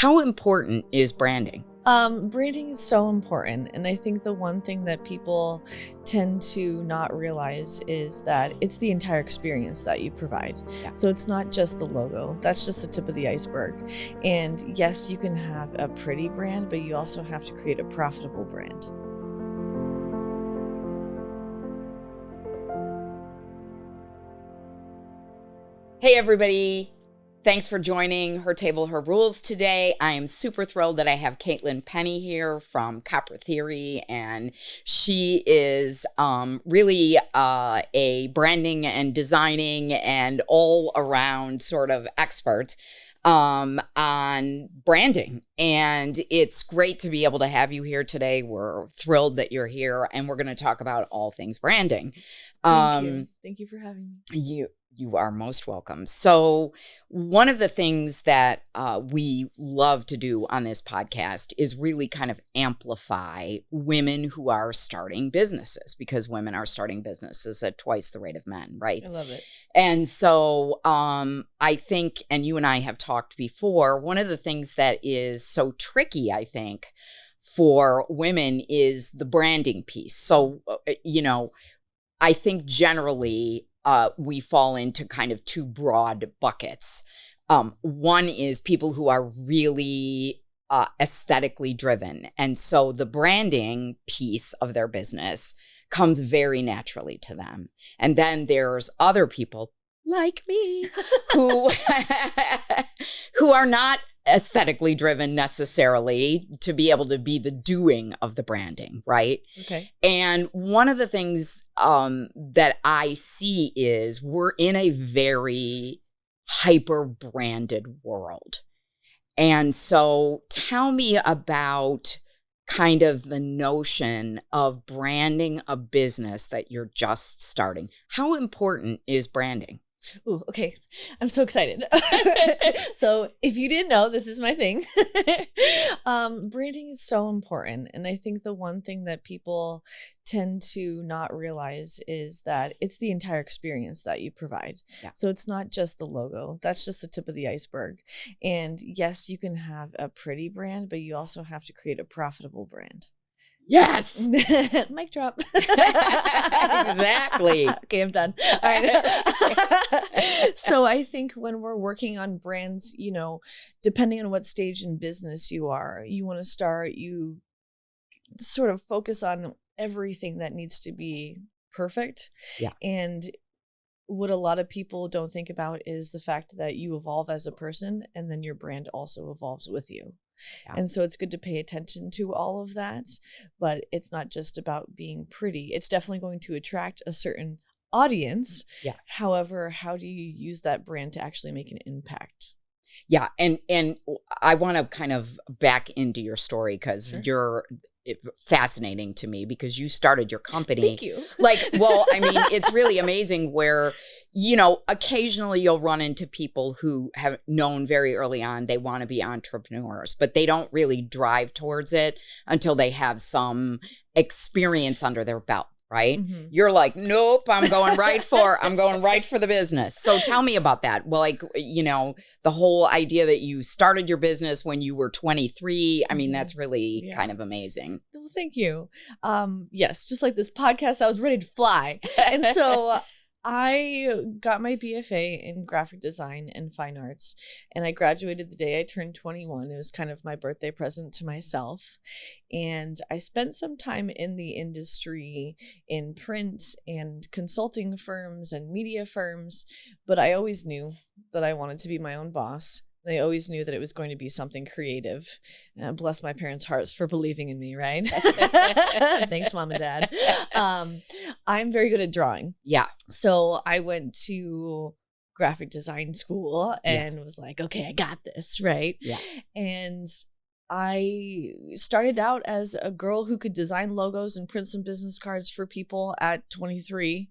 How important is branding? Branding is so important. And I think the one thing that people tend to not realize is that it's the entire experience that you provide. Yeah. So it's not just the logo. That's just the tip of the iceberg. And yes, you can have a pretty brand, but you also have to create a profitable brand. Hey, everybody. Thanks for joining Her Table, Her Rules today. I am super thrilled that I have Caitlin Penny here from Copper Theory, and she is really a branding and designing and all-around sort of expert on branding. And it's great to be able to have you here today. We're thrilled that you're here, and we're going to talk about all things branding. Thank you. Thank you for having me. You are most welcome. So one of the things that we love to do on this podcast is really kind of amplify women who are starting businesses, because women are starting businesses at twice the rate of men, right? I love it. And so I think, and you and I have talked before, one of the things that is so tricky, I think, for women is the branding piece. So, I think generally we fall into kind of two broad buckets. One is people who are really aesthetically driven. And so the branding piece of their business comes very naturally to them. And then there's other people like me who who are not aesthetically driven necessarily to be able to be the doing of the branding, right? Okay. And one of the things that I see is we're in a very hyper branded world. And so tell me about kind of the notion of branding a business that you're just starting. How important is branding? Ooh, okay. I'm so excited. So if you didn't know, this is my thing. Branding is so important. And I think the one thing that people tend to not realize is that it's the entire experience that you provide. Yeah. So it's not just the logo. That's just the tip of the iceberg. And yes, you can have a pretty brand, but you also have to create a profitable brand. Yes. Mic drop. Exactly. Okay, I'm done. All right. So I think when we're working on brands, depending on what stage in business you are, you want to start, you sort of focus on everything that needs to be perfect. Yeah. And what a lot of people don't think about is the fact that you evolve as a person, and then your brand also evolves with you. Yeah. And so it's good to pay attention to all of that, but it's not just about being pretty. It's definitely going to attract a certain audience. Yeah. However, how do you use that brand to actually make an impact? Yeah. And I want to kind of back into your story because Sure. you're fascinating to me, because you started your company. Thank you. It's really amazing where, occasionally you'll run into people who have known very early on they want to be entrepreneurs, but they don't really drive towards it until they have some experience under their belt. Right? Mm-hmm. You're like, nope, I'm going right for the business. So tell me about that. Well, the whole idea that you started your business when you were 23, I mean, that's really kind of amazing. Well, thank you. Yes, just like this podcast, I was ready to fly. And so I got my BFA in graphic design and fine arts, and I graduated the day I turned 21. It was kind of my birthday present to myself. And I spent some time in the industry in print and consulting firms and media firms, but I always knew that I wanted to be my own boss. And I always knew that it was going to be something creative. Bless my parents' hearts for believing in me, right? Thanks, Mom and Dad. I'm very good at drawing. Yeah. So I went to graphic design school and was like, okay, I got this, right? Yeah. And I started out as a girl who could design logos and print some business cards for people at 23.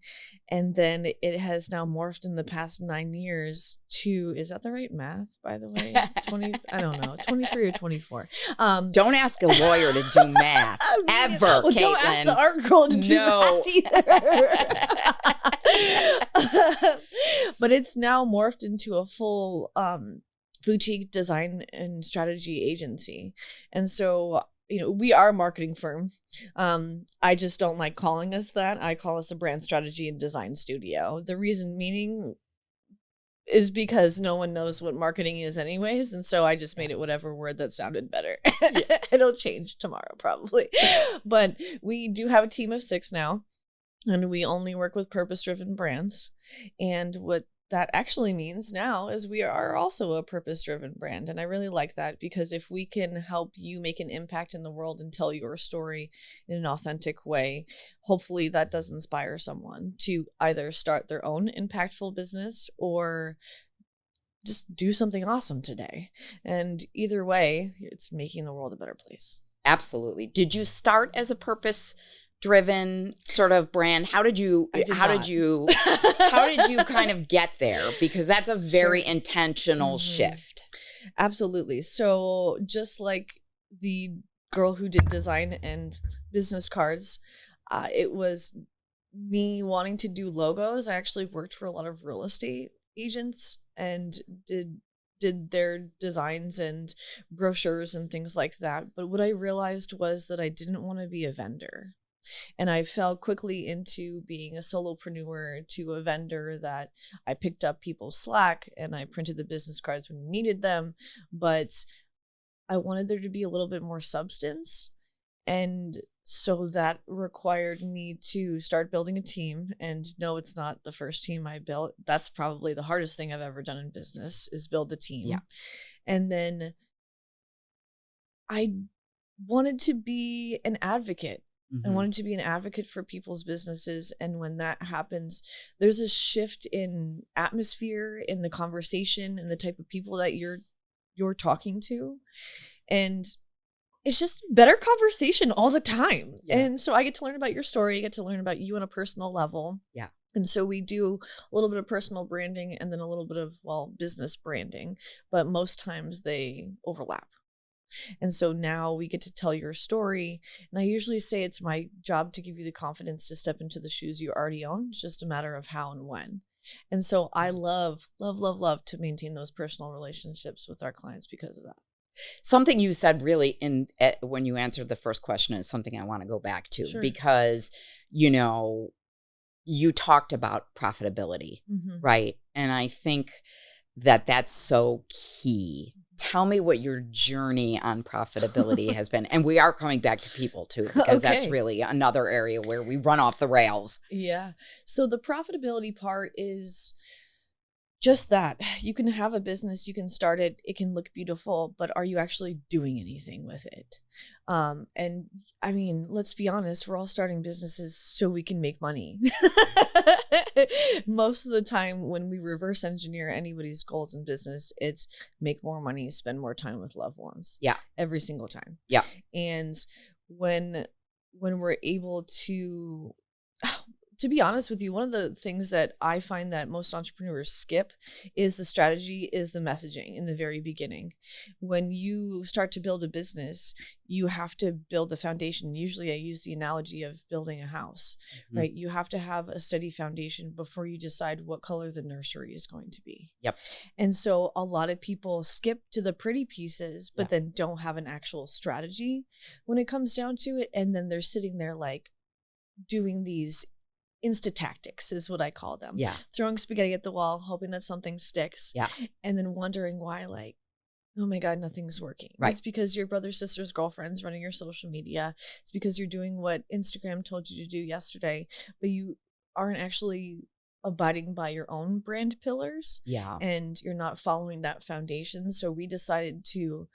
And then it has now morphed in the past 9 years to, is that the right math, by the way? 20, I don't know, 23 or 24. Don't ask a lawyer to do math ever, well, Caitlin. Don't ask the art girl to do math either. But it's now morphed into a full boutique design and strategy agency. And so, we are a marketing firm. I just don't like calling us that. I call us a brand strategy and design studio. The reason meaning is because no one knows what marketing is anyways. And so I just made it whatever word that sounded better. It'll change tomorrow probably. But we do have a team of 6 now, and we only work with purpose-driven brands. And what that actually means now is we are also a purpose-driven brand. And I really like that, because if we can help you make an impact in the world and tell your story in an authentic way, hopefully that does inspire someone to either start their own impactful business or just do something awesome today. And either way, it's making the world a better place. Absolutely. Did you start as a purpose-driven sort of brand? How did you kind of get there? Because that's a very intentional shift. Absolutely. So just like the girl who did design and business cards, it was me wanting to do logos. I actually worked for a lot of real estate agents and did their designs and brochures and things like that. But what I realized was that I didn't want to be a vendor. And I fell quickly into being a solopreneur to a vendor that I picked up people's slack and I printed the business cards when you needed them. But I wanted there to be a little bit more substance. And so that required me to start building a team. And no, it's not the first team I built. That's probably the hardest thing I've ever done in business, is build a team. Yeah. And then I wanted to be an advocate. I wanted to be an advocate for people's businesses. And when that happens, there's a shift in atmosphere, in the conversation, and the type of people that you're talking to. And it's just better conversation all the time. Yeah. And so I get to learn about your story. I get to learn about you on a personal level. Yeah. And so we do a little bit of personal branding and then a little bit of, business branding, but most times they overlap. And so now we get to tell your story. And I usually say it's my job to give you the confidence to step into the shoes you already own. It's just a matter of how and when. And so I love to maintain those personal relationships with our clients because of that. Something you said really when you answered the first question is something I want to go back to. Sure. Because, you talked about profitability, right? And I think that that's so key. Tell me what your journey on profitability has been. And we are coming back to people too, because that's really another area where we run off the rails. Yeah. So the profitability part is just that. You can have a business, you can start it, it can look beautiful, but are you actually doing anything with it? And I mean, let's be honest, we're all starting businesses so we can make money. Most of the time when we reverse engineer anybody's goals in business, it's make more money, spend more time with loved ones. Yeah. Every single time. Yeah. And when we're able to be honest with you, one of the things that I find that most entrepreneurs skip is the strategy, is the messaging in the very beginning. When you start to build a business, you have to build the foundation. Usually I use the analogy of building a house, right? You have to have a steady foundation before you decide what color the nursery is going to be. Yep. And so a lot of people skip to the pretty pieces, but then don't have an actual strategy when it comes down to it. And then they're sitting there like doing these Insta tactics is what I call them. Yeah. Throwing spaghetti at the wall, hoping that something sticks. Yeah. And then wondering why, like, oh my God, nothing's working. Right. It's because your brother, sister's girlfriend's running your social media. It's because you're doing what Instagram told you to do yesterday, but you aren't actually abiding by your own brand pillars. Yeah. And you're not following that foundation. So we decided to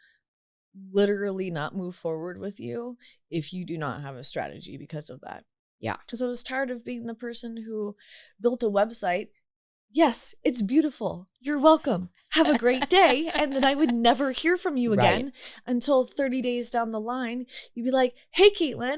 literally not move forward with you if you do not have a strategy because of that. Yeah. Because I was tired of being the person who built a website. Yes, it's beautiful. You're welcome. Have a great day. And then I would never hear from you again until 30 days down the line. You'd be like, hey, Caitlin,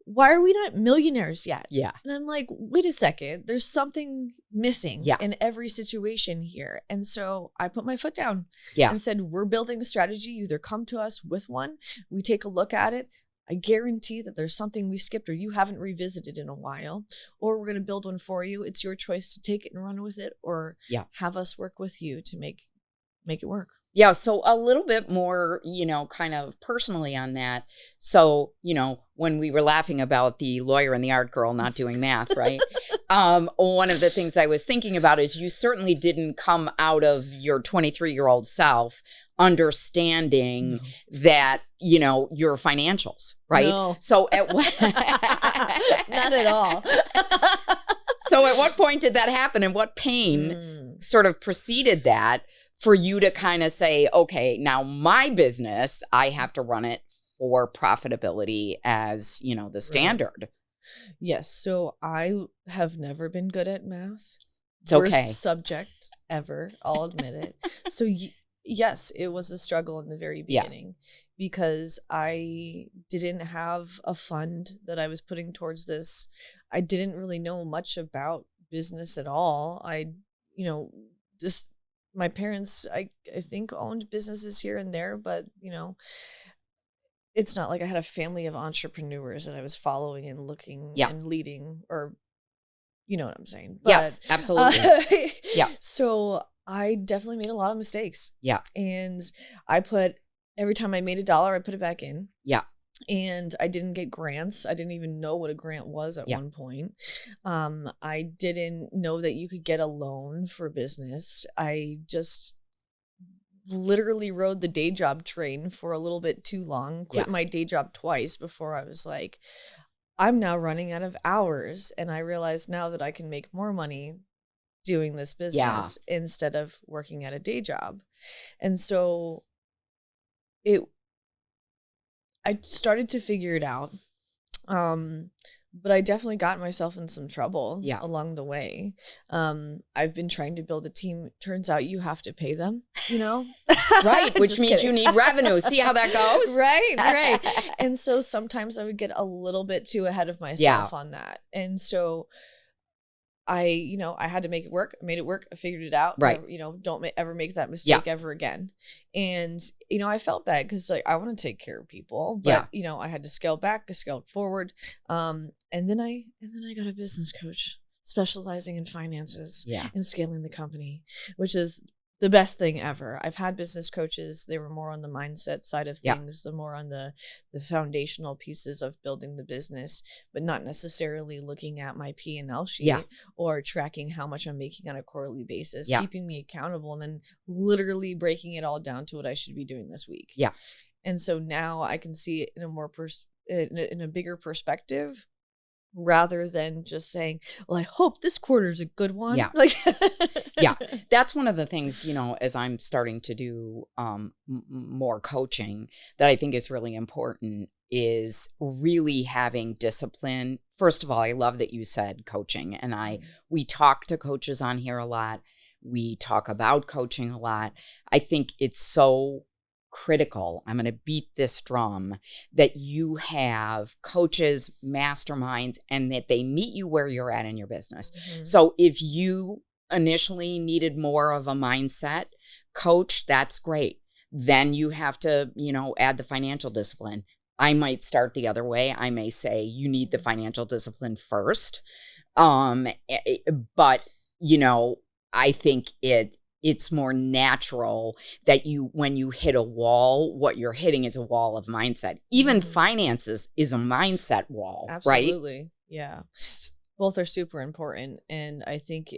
why are we not millionaires yet? Yeah. And I'm like, wait a second. There's something missing in every situation here. And so I put my foot down and said, we're building a strategy. You either come to us with one, we take a look at it. I guarantee that there's something we skipped or you haven't revisited in a while, or we're going to build one for you. It's your choice to take it and run with it or have us work with you to make it work. Yeah. So a little bit more, kind of personally on that. So, when we were laughing about the lawyer and the art girl not doing math, right? One of the things I was thinking about is you certainly didn't come out of your 23-year-old self understanding that, your financials, right? No. So at what Not at all. So at what point did that happen, and what pain sort of preceded that for you to kind of say, okay, now my business, I have to run it for profitability as, the standard. Right. Yes. So I have never been good at math. It's okay. Worst subject ever. I'll admit it. So yes, it was a struggle in the very beginning because I didn't have a fund that I was putting towards this. I didn't really know much about business at all. Just my parents, I think, owned businesses here and there, but, it's not like I had a family of entrepreneurs that I was following and looking and leading, or, you know what I'm saying? But, yes, absolutely. Yeah. So I definitely made a lot of mistakes. Yeah. And every time I made $1, I put it back in. Yeah. And I didn't get grants. I didn't even know what a grant was at one point. I didn't know that you could get a loan for business. I just literally rode the day job train for a little bit too long, quit my day job twice before I was like, I'm now running out of hours. And I realize now that I can make more money doing this business instead of working at a day job. And so I started to figure it out. But I definitely got myself in some trouble along the way. I've been trying to build a team. Turns out you have to pay them, Right. Which means you need revenue. See how that goes? Right. And so sometimes I would get a little bit too ahead of myself on that. And so I had to make it work. I made it work. I figured it out. Right. Don't ever make that mistake ever again. And, I felt bad because I want to take care of people, but I had to scale back, I scaled forward. And then I got a business coach specializing in finances and scaling the company, which is the best thing ever. I've had business coaches. They were more on the mindset side of things, the more on the foundational pieces of building the business, but not necessarily looking at my P&L sheet or tracking how much I'm making on a quarterly basis, keeping me accountable, and then literally breaking it all down to what I should be doing this week. Yeah. And so now I can see it in a more in a bigger perspective, rather than just saying, well, I hope this quarter is a good one. Yeah. That's one of the things, as I'm starting to do more coaching, that I think is really important, is really having discipline. First of all, I love that you said coaching, and we talk to coaches on here a lot. We talk about coaching a lot. I think it's so critical. I'm going to beat this drum, that you have coaches, masterminds, and that they meet you where you're at in your business. Mm-hmm. So if you initially needed more of a mindset coach, that's great. Then you have to, add the financial discipline. I might start the other way. I may say you need the financial discipline first. But, I think it's more natural that when you hit a wall, what you're hitting is a wall of mindset. Even finances is a mindset wall, right? Absolutely. Yeah. Both are super important. And I think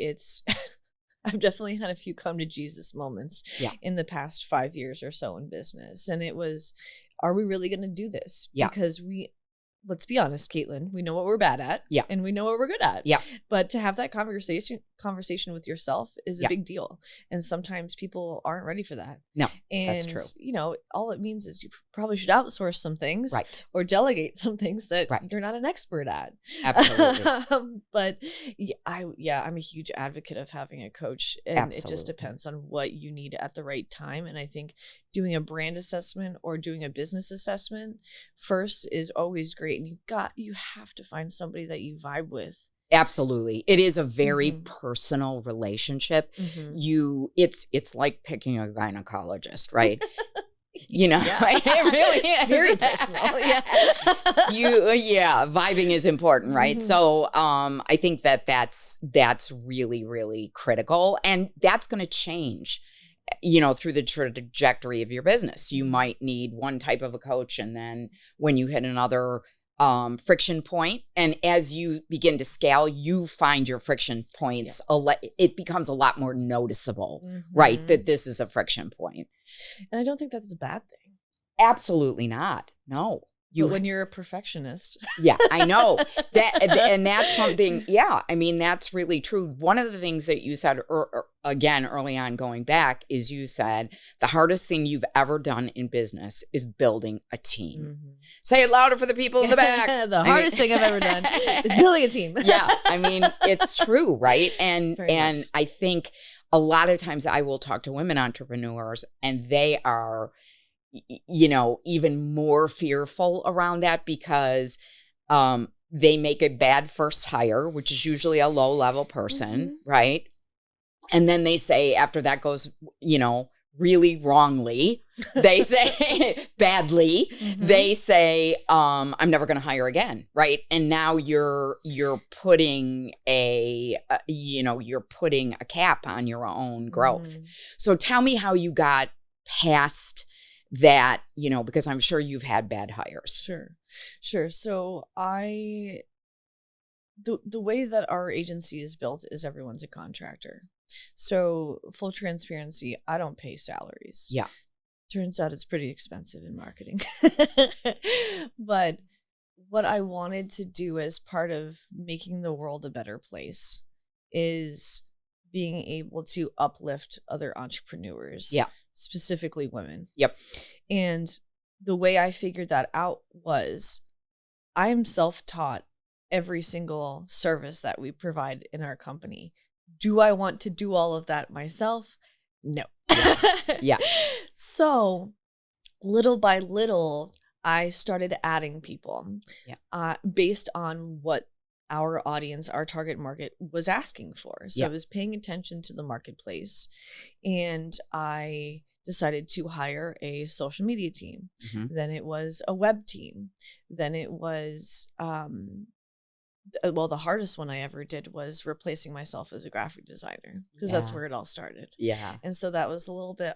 I've definitely had a few come to Jesus moments in the past 5 years or so in business. And it was, are we really going to do this? Yeah. Because let's be honest, Caitlin, we know what we're bad at. Yeah. And we know what we're good at. Yeah. But to have that conversation with yourself is a big deal. And sometimes people aren't ready for that. No, that's true. All it means is you probably should outsource some things, right, or delegate some things that you're not an expert at. Absolutely. But I'm a huge advocate of having a coach, and it just depends on what you need at the right time. And I think doing a brand assessment or doing a business assessment first is always great. And you have to find somebody that you vibe with. Absolutely. It is a very personal relationship. It's like picking a gynecologist, right? It really is. It's very personal. Vibing is important, right? So I think that's really, really critical. And that's going to change through the trajectory of your business. You might need one type of a coach, and then when you hit another friction point, and as you begin to scale, you find your friction points, it becomes a lot more noticeable, right? That this is a friction point. And I don't think that's a bad thing. Absolutely not. No. But when you're a perfectionist. Yeah, I know that. And that's something, I mean, that's really true. One of the things that you said again, early on going back, is you said the hardest thing you've ever done in business is building a team. Mm-hmm. Say it louder for the people in the back. The hardest thing I've ever done is building a team. Yeah. I mean, it's true. Right. And I think a lot of times I will talk to women entrepreneurs, and they are, even more fearful around that because they make a bad first hire, which is usually a low level person, right? And then they say, after that goes, really wrongly, they say badly, they say, I'm never going to hire again, right? And now you're putting you're putting a cap on your own growth. So tell me how you got past that, because I'm sure you've had bad hires. Sure. So the way that our agency is built is everyone's a contractor. So full transparency, I don't pay salaries. Yeah. Turns out it's pretty expensive in marketing. But what I wanted to do as part of making the world a better place is being able to uplift other entrepreneurs. Yeah. Specifically women. Yep. And the way I figured that out was I am self-taught every single service that we provide in our company. Do I want to do all of that myself? No. Yeah. So little by little, I started adding people based on what our audience, our target market was asking for. So I was paying attention to the marketplace, and I decided to hire a social media team. Then it was a web team. Then it was, the hardest one I ever did was replacing myself as a graphic designer, because that's where it all started. Yeah. And so that was a little bit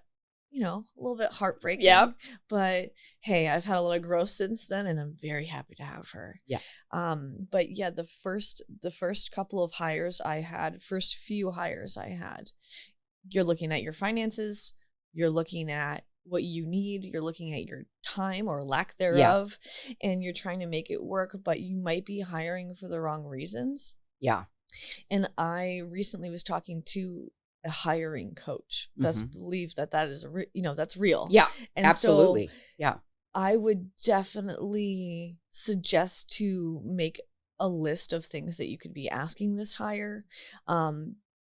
heartbreaking. Yep. But hey, I've had a lot of growth since then, and I'm very happy to have her. Yeah. But yeah, the first couple of hires I had, first few hires I had, you're looking at your finances, you're looking at what you need, you're looking at your time or lack thereof, and you're trying to make it work, but you might be hiring for the wrong reasons. Yeah. And I recently was talking to a hiring coach. Best believe that is that's real. Yeah, and absolutely. So I would definitely suggest to make a list of things that you could be asking this hire.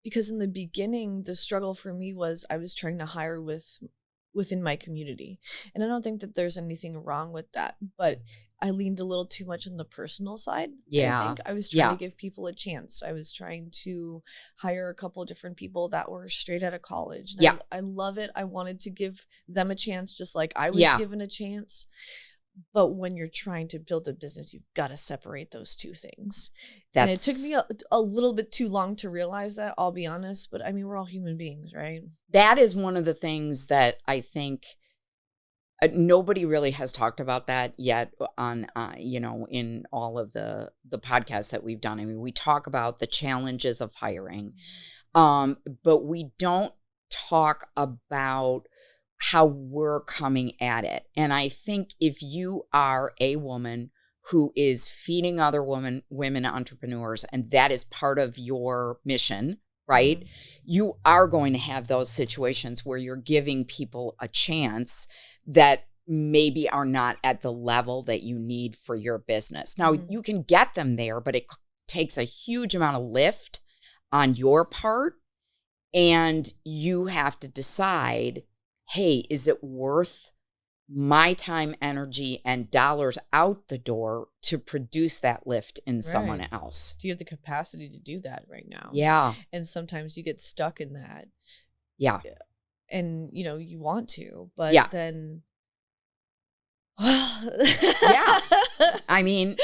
Because in the beginning, the struggle for me was I was trying to hire within my community. And I don't think that there's anything wrong with that, but I leaned a little too much on the personal side. Yeah. I think I was trying to give people a chance. I was trying to hire a couple of different people that were straight out of college. And I love it. I wanted to give them a chance, just like I was given a chance. But when you're trying to build a business, you've got to separate those two things. And it took me a little bit too long to realize that, I'll be honest. But I mean, we're all human beings, right? That is one of the things that I think nobody really has talked about that yet on, in all of the podcasts that we've done. I mean, we talk about the challenges of hiring, but we don't talk about how we're coming at it. And I think if you are a woman who is feeding other women entrepreneurs, and that is part of your mission, right? You are going to have those situations where you're giving people a chance that maybe are not at the level that you need for your business. Now, you can get them there, but it takes a huge amount of lift on your part. And you have to decide, hey, is it worth my time, energy, and dollars out the door to produce that lift in someone else? Do you have the capacity to do that right now? Yeah. And sometimes you get stuck in that. Yeah. And, you want to, but then... I mean,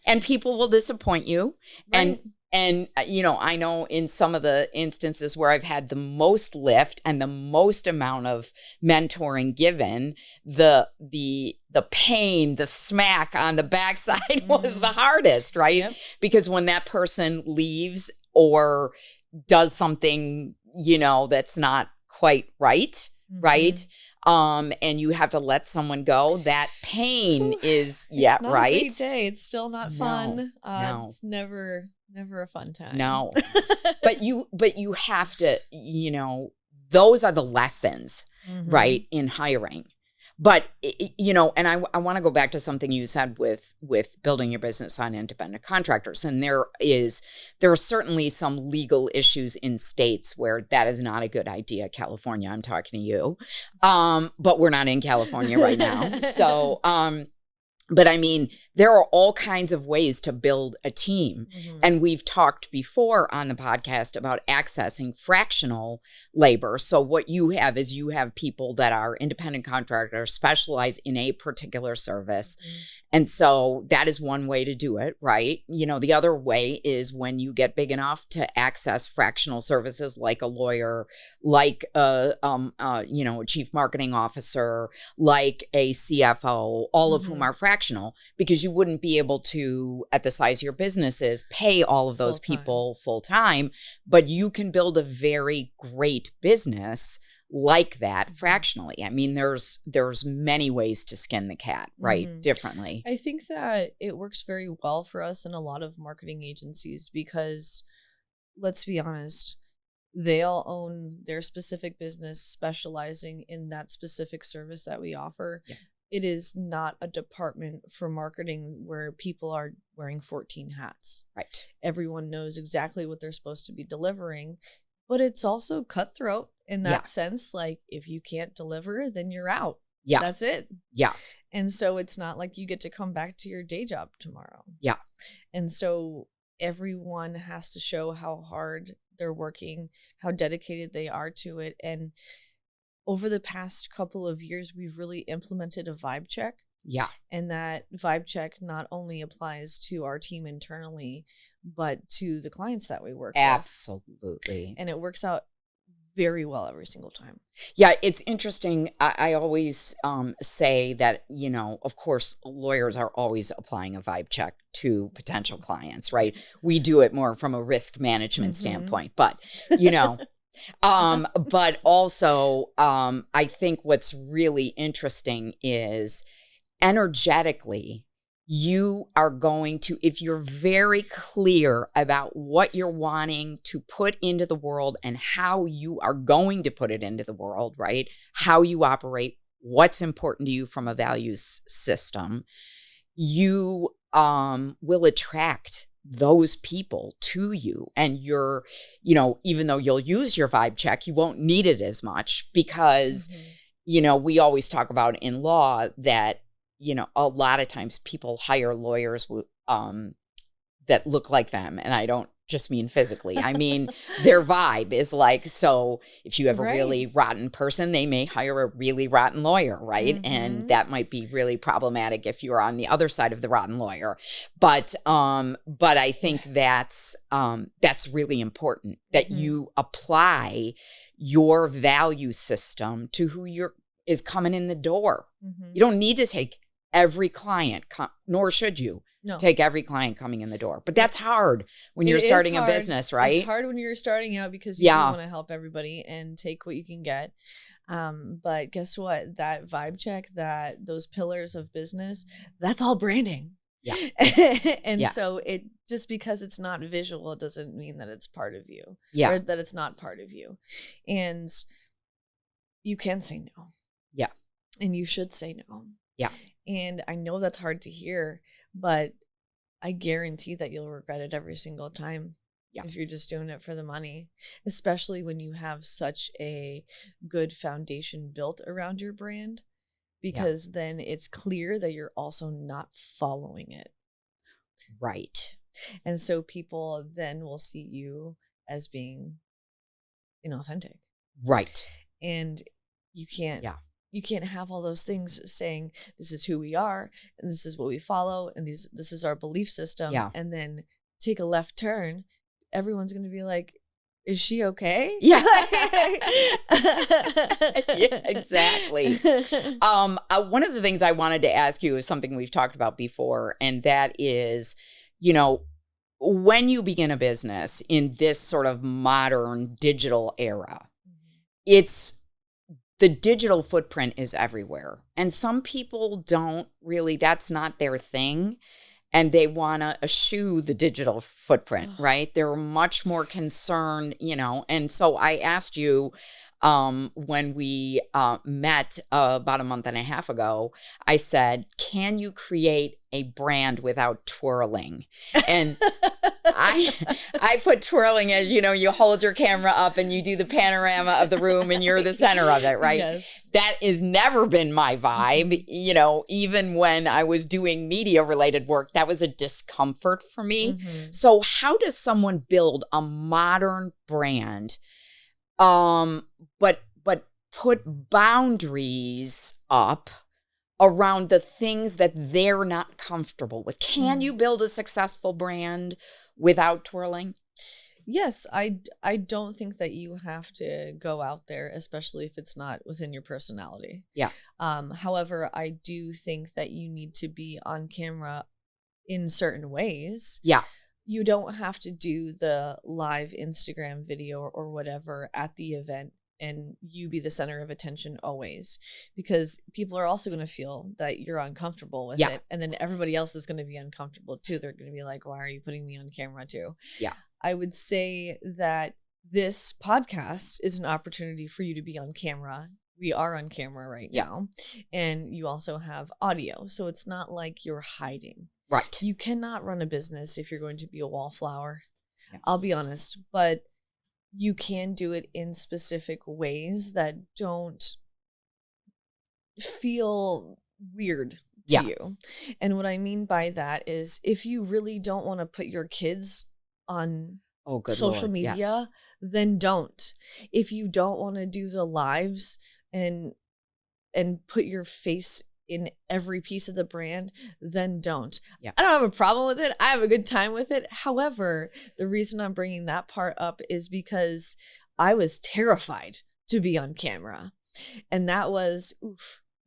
and people will disappoint you. Right. And, I know in some of the instances where I've had the most lift and the most amount of mentoring given, the pain, the smack on the backside was the hardest, right? Yep. Because when that person leaves or does something, that's not quite right, right? And you have to let someone go, that pain is, It's not right? a great day. It's still not fun. No. It's never a fun time. No. But you have to, those are the lessons, right, in hiring. But, and I want to go back to something you said with building your business on independent contractors. And there are certainly some legal issues in states where that is not a good idea. California, I'm talking to you. But we're not in California right now. So, but I mean, there are all kinds of ways to build a team. And we've talked before on the podcast about accessing fractional labor. So what you have is you have people that are independent contractors, specialize in a particular service. And so that is one way to do it, right? The other way is when you get big enough to access fractional services like a lawyer, like a chief marketing officer, like a CFO, all of whom are fractional, because you wouldn't be able to, at the size of your businesses, pay all of those people full time, but you can build a very great business like that fractionally. I mean, there's many ways to skin the cat, right? Differently. I think that it works very well for us in a lot of marketing agencies because, let's be honest, they all own their specific business specializing in that specific service that we offer. Yeah. It is not a department for marketing where people are wearing 14 hats. Right. Everyone knows exactly what they're supposed to be delivering, but it's also cutthroat in that sense. Like, if you can't deliver, then you're out. Yeah. That's it. Yeah. And so it's not like you get to come back to your day job tomorrow. Yeah. And so everyone has to show how hard they're working, how dedicated they are to it. And over the past couple of years, we've really implemented a vibe check. Yeah. And that vibe check not only applies to our team internally, but to the clients that we work with. Absolutely. And it works out very well every single time. Yeah, it's interesting. I always say that, of course, lawyers are always applying a vibe check to potential clients, right? We do it more from a risk management standpoint, but, but also I think what's really interesting is energetically, you are going to, if you're very clear about what you're wanting to put into the world and how you are going to put it into the world, right? How you operate, what's important to you from a values system, you will attract those people to you. And you're, even though you'll use your vibe check, you won't need it as much because, we always talk about in law that, a lot of times people hire lawyers that look like them. And I don't just mean physically. I mean, their vibe is like, so if you have a really rotten person, they may hire a really rotten lawyer, right? And that might be really problematic if you're on the other side of the rotten lawyer. But I think that's really important that you apply your value system to who is coming in the door. You don't need to take every client, nor should you take every client coming in the door. But that's hard when you're starting a business, right? It's hard when you're starting out because you do want to help everybody and take what you can get. But guess what? That vibe check, those pillars of business, that's all branding. Yeah. And so it just because it's not visual doesn't mean that it's part of you. Yeah. Or that it's not part of you. And you can say no. Yeah. And you should say no. Yeah. And I know that's hard to hear, but I guarantee that you'll regret it every single time if you're just doing it for the money, especially when you have such a good foundation built around your brand, because then it's clear that you're also not following it. Right. And so people then will see you as being inauthentic. Right. And you can't. You can't have all those things saying this is who we are and this is what we follow and this is our belief system and then take a left turn everyone's going to be like, is she okay? Yeah. Yeah, exactly. One of the things I wanted to ask you is something we've talked about before, and that is, when you begin a business in this sort of modern digital era, it's the digital footprint is everywhere. And some people don't really, that's not their thing. And they want to eschew the digital footprint, right? They're much more concerned, And so I asked you when we met about a month and a half ago, I said, can you create a brand without twirling? And I put twirling as, you hold your camera up and you do the panorama of the room and you're the center of it, right? Yes. That has never been my vibe. Even when I was doing media related work, that was a discomfort for me. Mm-hmm. So how does someone build a modern brand, but put boundaries up around the things that they're not comfortable with? Can you build a successful brand without twirling? Yes, I don't think that you have to go out there, especially if it's not within your personality. Yeah. However, I do think that you need to be on camera in certain ways. Yeah. You don't have to do the live Instagram video or whatever at the event and you be the center of attention always, because people are also going to feel that you're uncomfortable with it. And then everybody else is going to be uncomfortable too. They're going to be like, why are you putting me on camera too? Yeah. I would say that this podcast is an opportunity for you to be on camera. We are on camera right now. And you also have audio. So it's not like you're hiding. Right. You cannot run a business if you're going to be a wallflower. Yeah. I'll be honest, but you can do it in specific ways that don't feel weird to you. And what I mean by that is, if you really don't want to put your kids on social media, then don't. If you don't want to do the lives and put your face in every piece of the brand, then don't. Yeah. I don't have a problem with it. I have a good time with it. However, the reason I'm bringing that part up is because I was terrified to be on camera. And that was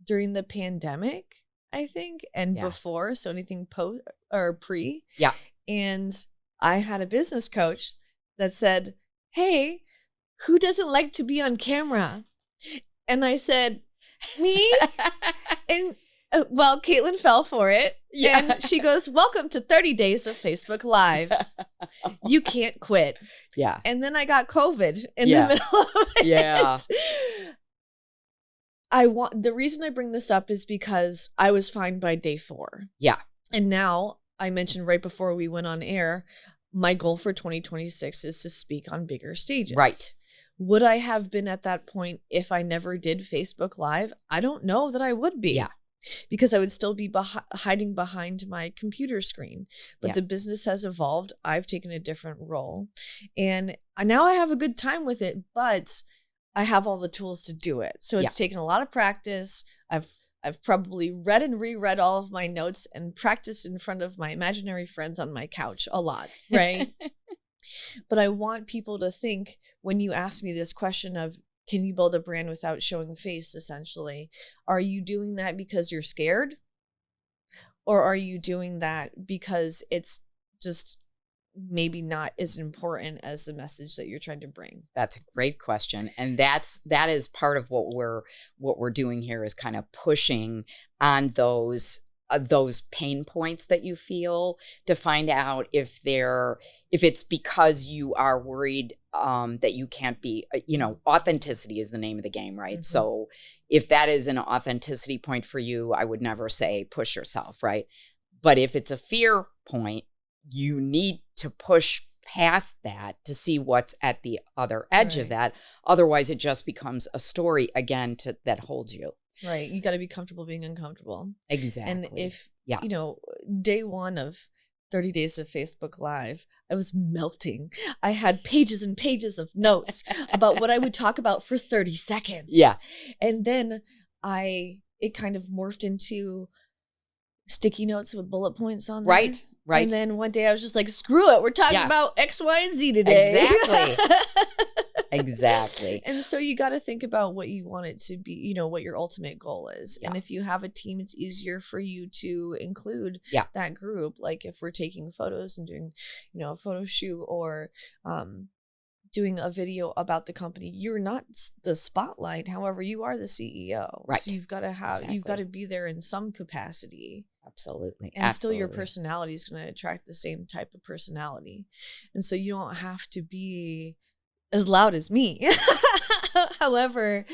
during the pandemic, I think, and before. So anything post or pre. Yeah. And I had a business coach that said, hey, who doesn't like to be on camera? And I said, me? And well, Caitlin fell for it. Yeah. And she goes, welcome to 30 days of Facebook Live. You can't quit. Yeah. And then I got COVID in the middle of it. Yeah. The reason I bring this up is because I was fine by day 4. Yeah. And now, I mentioned right before we went on air, my goal for 2026 is to speak on bigger stages. Right. Would I have been at that point if I never did Facebook Live? I don't know that I would be. Yeah. Because I would still be hiding behind my computer screen. But the business has evolved. I've taken a different role. And now I have a good time with it, but I have all the tools to do it. So it's taken a lot of practice. I've probably read and reread all of my notes and practiced in front of my imaginary friends on my couch a lot, right? But I want people to think, when you ask me this question of, can you build a brand without showing face, essentially, are you doing that because you're scared? Or are you doing that because it's just maybe not as important as the message that you're trying to bring? That's a great question. And that is part of what we're doing here, is kind of pushing on those pain points that you feel, to find out if it's because you are worried that you can't be, authenticity is the name of the game, right? Mm-hmm. So if that is an authenticity point for you, I would never say push yourself, right? But if it's a fear point, you need to push past that to see what's at the other edge of that. Otherwise, it just becomes a story again that holds you. Right. You got to be comfortable being uncomfortable. Exactly. And if, day 1 of 30 days of Facebook Live, I was melting. I had pages and pages of notes about what I would talk about for 30 seconds. Yeah. And then it kind of morphed into sticky notes with bullet points on there. Right. Right. And then one day I was just like, screw it. We're talking about X, Y, and Z today. Exactly. Exactly. And so you got to think about what you want it to be, you know, what your ultimate goal is. Yeah. And if you have a team, it's easier for you to include that group. Like if we're taking photos and doing, you know, a photo shoot or doing a video about the company, you're not the spotlight. However, you are the CEO. Right. So you've got to have, you've got to be there in some capacity. Absolutely. And still your personality is going to attract the same type of personality. And so you don't have to be as loud as me. However,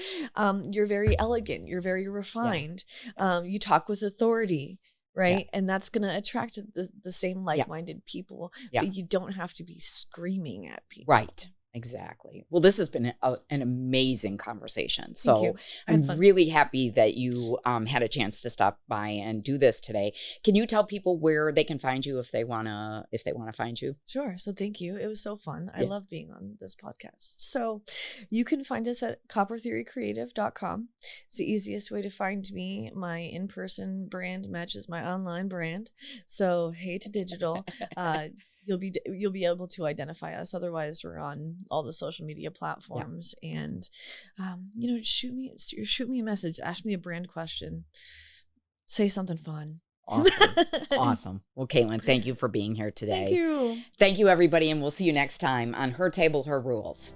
you're very elegant. You're very refined. You talk with authority, right? And that's going to attract the same like-minded people. But you don't have to be screaming at people. Right. Exactly. Well, this has been an amazing conversation. So I'm really happy that you had a chance to stop by and do this today. Can you tell people where they can find you if they wanna find you? Sure. So thank you. It was so fun. I love being on this podcast. So you can find us at coppertheorycreative.com. It's the easiest way to find me. My in-person brand matches my online brand. So hey to digital. You'll be able to identify us. Otherwise, we're on all the social media platforms. And you know, shoot me a message. Ask me a brand question. Say something fun. Awesome. Awesome. Well, Caitlin, thank you for being here today. Thank you. Thank you, everybody, and we'll see you next time on Her Table, Her Rules.